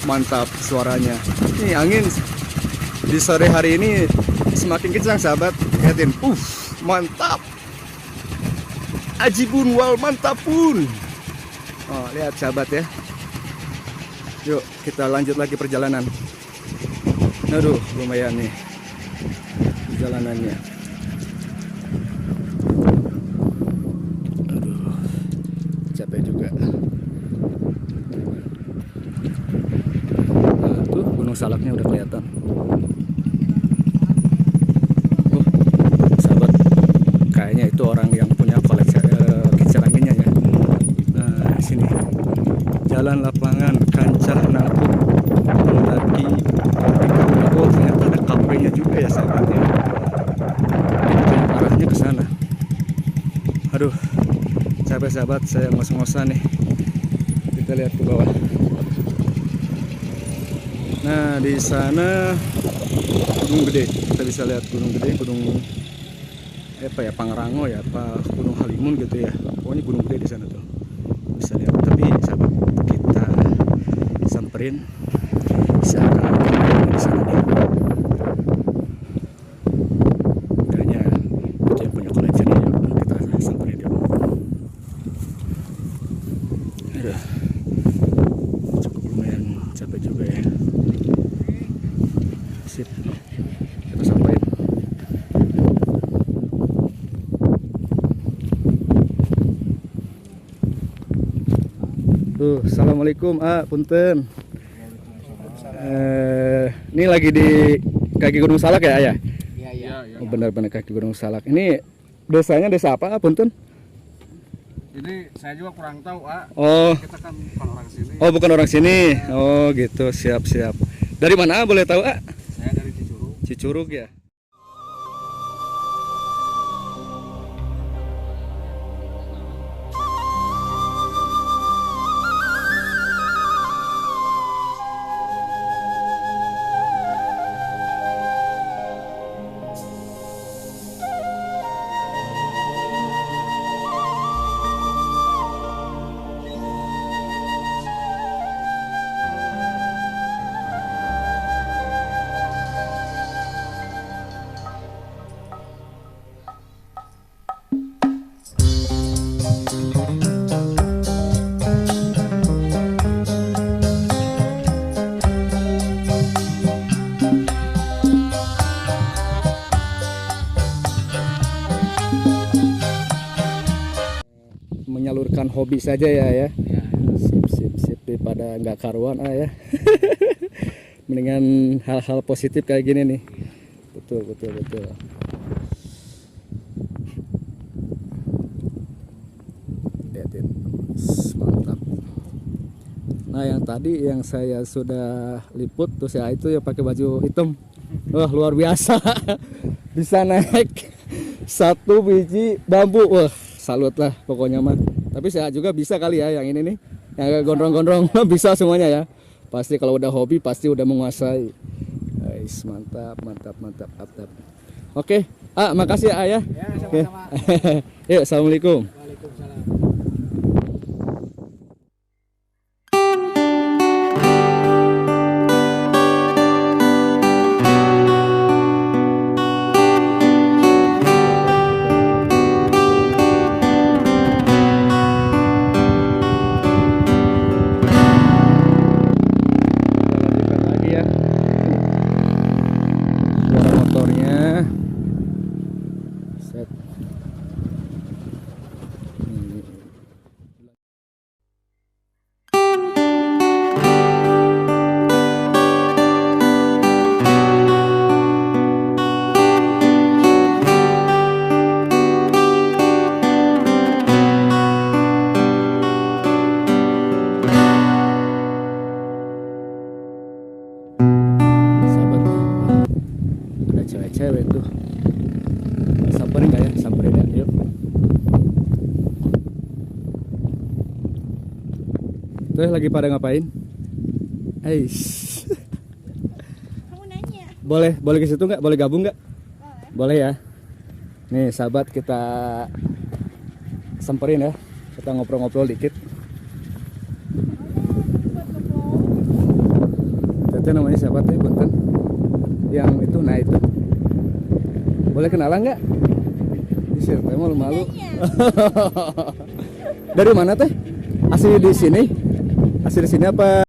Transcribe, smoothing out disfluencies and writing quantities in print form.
Mantap suaranya. Nih angin di sore hari ini semakin kencang sahabat. Lihatin. Mantap. Ajibun wal mantapun. Oh, lihat sahabat ya. Yuk kita lanjut lagi perjalanan. Aduh, lumayan nih perjalanannya. Aduh, capek juga. Nah, tuh Gunung Salaknya udah kelihatan. Oh, sahabat, kayaknya itu orang yang punya koleksi kincir anginnya ya. Nah, sini jalan lapangan Kancah Nangku mendaki. Oh, ternyata ada kafenya juga ya sahabat ya. Arahnya ke sana. Aduh, sahabat-sahabat, saya ngos-ngosan nih. Kita lihat ke bawah. Nah, di sana Gunung Gede. Kita bisa lihat Gunung Gede, Gunung apa ya, Pangrango ya, apa Gunung Halimun gitu ya. Pokoknya Gunung Gede di sana tuh. Bisa lihat. Tapi sahabat, kita samperin siapa di sana nih. Kayaknya itu yang punya koleksinya, yuk kita samperin yuk. Aduh, cukup lumayan capek juga ya. Sip, kita samperin. Assalamualaikum, punten. Ini lagi di kaki Gunung Salak ya, Ayah? Iya. Oh, benar-benar kaki Gunung Salak. Ini desanya desa apa, punten? Ini saya juga kurang tahu, Oh. Kita kan bukan orang sini. Oh, bukan orang sini. Oh, gitu. Siap. Dari mana boleh tahu, Saya dari Cicurug. Cicurug ya. Menyalurkan hobi saja ya. Sip daripada nggak karuan ya. Mendingan hal-hal positif kayak gini nih. Betul. Lihatin, mantap. Nah, yang tadi yang saya sudah liput tuh ya, itu ya pakai baju hitam. Wah, luar biasa. Bisa naik 1 biji bambu. Wah, salut lah pokoknya mah. Tapi saya juga bisa kali ya yang ini nih, yang agak gondrong-gondrong. Bisa semuanya ya. Pasti kalau udah hobi pasti udah menguasai. Guys, mantap. Oke, makasih ya. Ya, sama-sama. Yuk, assalamualaikum. Waalaikumsalam. cewek tuh. Samperin nggak ya? Samperin ya, yuk. Tuh lagi pada ngapain? Kamu nanya. Boleh ke situ nggak? Boleh gabung nggak? Boleh ya. Nih sahabat, kita samperin ya. Kita ngobrol-ngobrol dikit. Itu namanya siapa teh, punten? Yang itu, nah itu. Boleh kenalan nggak? Isir teh malu-malu. Dari mana teh? Asli di sini? Asli di sini apa?